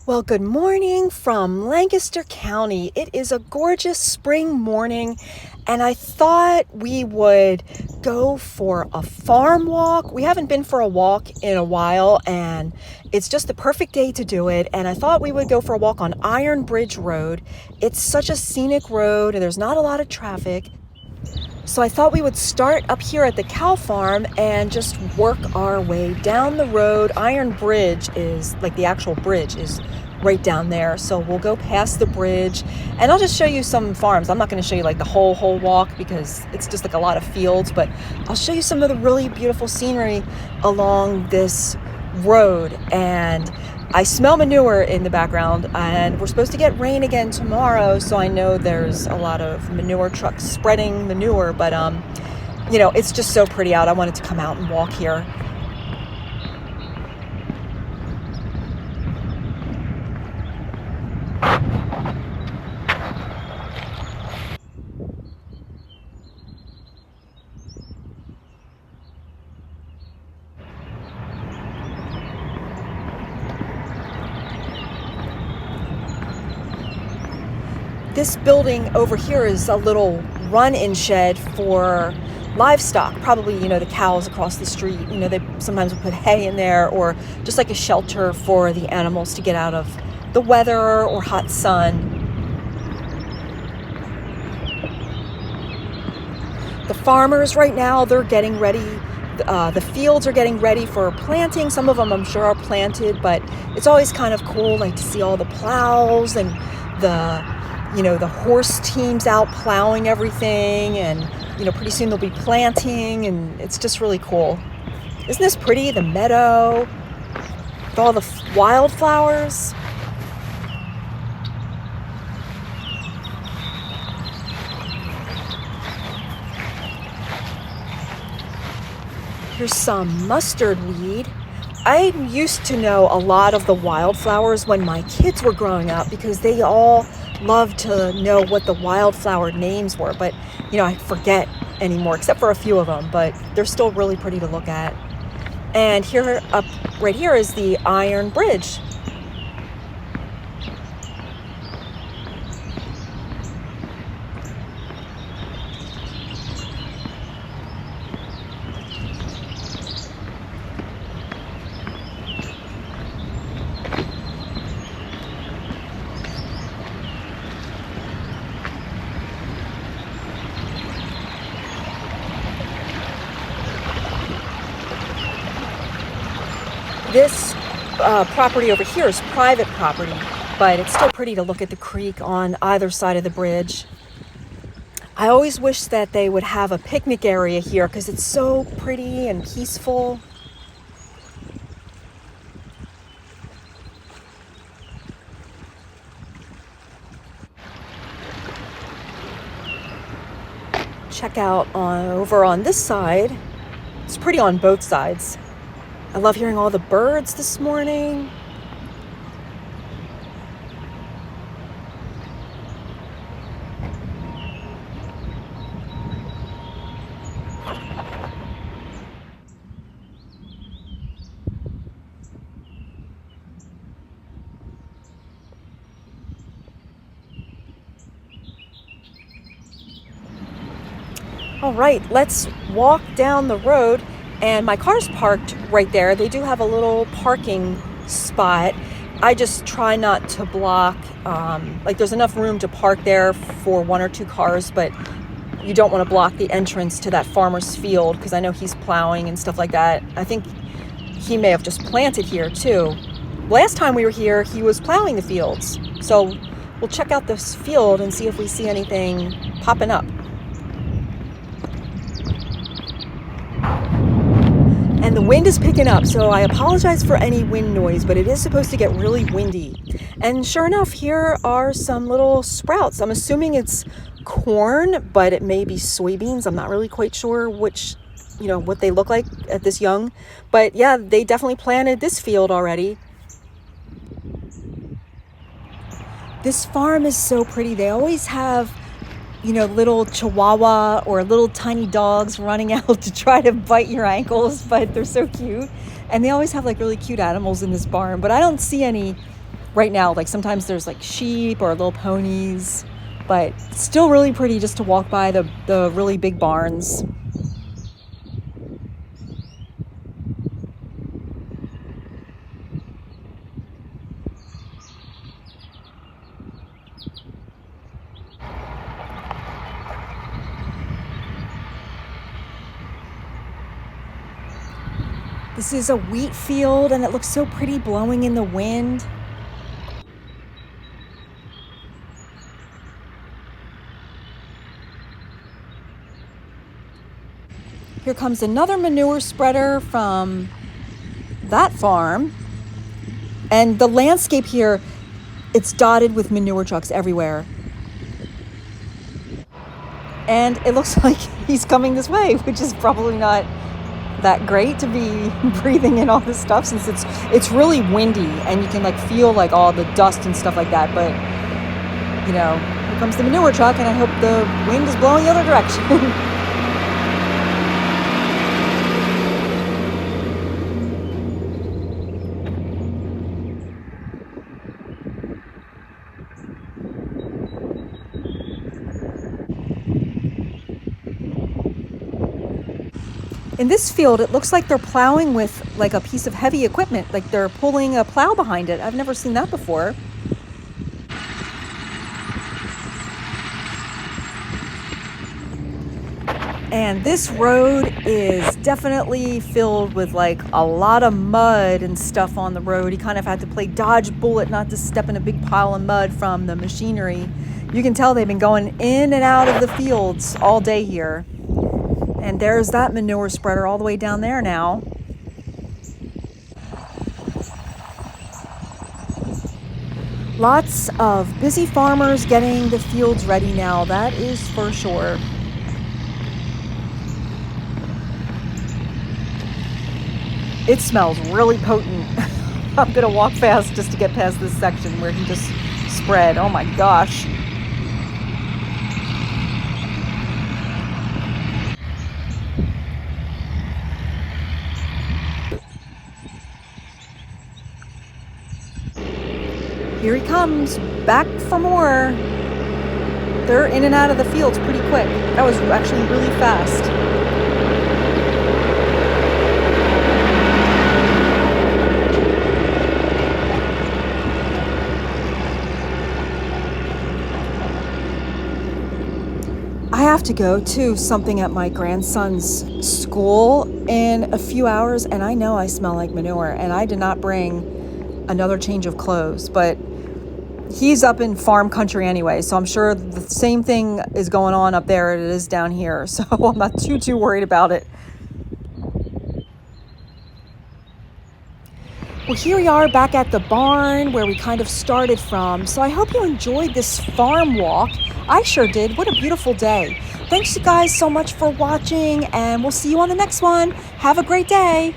Well, good morning from Lancaster County. It is a gorgeous spring morning, and I thought we would go for a farm walk. We haven't been for a walk in a while, and it's just the perfect day to do it. And I thought we would go for a walk on Iron Bridge Road. It's such a scenic road, and there's not a lot of traffic. So I thought we would start up here at the cow farm and just work our way down the road. Iron Bridge is, like the actual bridge is right down there. So we'll go past the bridge and I'll just show you some farms. I'm not going to show you like the whole walk because it's just like a lot of fields, but I'll show you some of the really beautiful scenery along this road. And I smell manure in the background, and we're supposed to get rain again tomorrow, so I know there's a lot of manure trucks spreading manure, but it's just so pretty out. I wanted to come out and walk here. This building over here is a little run-in shed for livestock, probably, the cows across the street. They sometimes will put hay in there, or just like a shelter for the animals to get out of the weather or hot sun. The farmers right now, they're getting ready. The fields are getting ready for planting. Some of them I'm sure are planted, but it's always kind of cool like to see all the plows and the horse teams out plowing everything, and pretty soon they'll be planting, and it's just really cool. Isn't this pretty? The meadow with all the wildflowers. Here's some mustard weed. I used to know a lot of the wildflowers when my kids were growing up because they all loved to know what the wildflower names were, but I forget anymore except for a few of them, but they're still really pretty to look at. And right here is the Iron Bridge. This property over here is private property, but it's still pretty to look at the creek on either side of the bridge. I always wish that they would have a picnic area here because it's so pretty and peaceful. Check out over on this side. It's pretty on both sides. I love hearing all the birds this morning. All right, let's walk down the road. And my car's parked right there. They do have a little parking spot. I just try not to block, there's enough room to park there for one or two cars, but you don't want to block the entrance to that farmer's field because I know he's plowing and stuff like that. I think he may have just planted here too. Last time we were here, he was plowing the fields. So we'll check out this field and see if we see anything popping up. And the wind is picking up, so I apologize for any wind noise, but it is supposed to get really windy. And sure enough, here are some little sprouts. I'm assuming it's corn, but it may be soybeans. I'm not really quite sure what they look like at this young. But yeah, they definitely planted this field already. This farm is so pretty. They always have little chihuahua or little tiny dogs running out to try to bite your ankles, but they're so cute. And they always have like really cute animals in this barn, but I don't see any right now, like sometimes there's like sheep or little ponies, but still really pretty just to walk by the really big barns. This is a wheat field and it looks so pretty blowing in the wind. Here comes another manure spreader from that farm. And the landscape here, it's dotted with manure trucks everywhere. And it looks like he's coming this way, which is probably not that great to be breathing in all this stuff, since it's really windy and you can like feel like all the dust and stuff like that. But you know, here comes the manure truck, and I hope the wind is blowing the other direction. In this field, it looks like they're plowing with like a piece of heavy equipment, like they're pulling a plow behind it. I've never seen that before. And this road is definitely filled with like a lot of mud and stuff on the road. You kind of had to play dodge bullet not to step in a big pile of mud from the machinery. You can tell they've been going in and out of the fields all day here. And there's that manure spreader all the way down there now. Lots of busy farmers getting the fields ready now, that is for sure. It smells really potent. I'm gonna walk fast just to get past this section where he just spread. Oh my gosh. Here he comes, back for more. They're in and out of the fields pretty quick. That was actually really fast. I have to go to something at my grandson's school in a few hours, and I know I smell like manure, and I did not bring another change of clothes, but he's up in farm country anyway, so I'm sure the same thing is going on up there as it is down here, so I'm not too worried about it. Well, here we are back at the barn where we kind of started from, so I hope you enjoyed this farm walk. I sure did. What a beautiful day. Thanks you guys so much for watching, and we'll see you on the next one. Have a great day.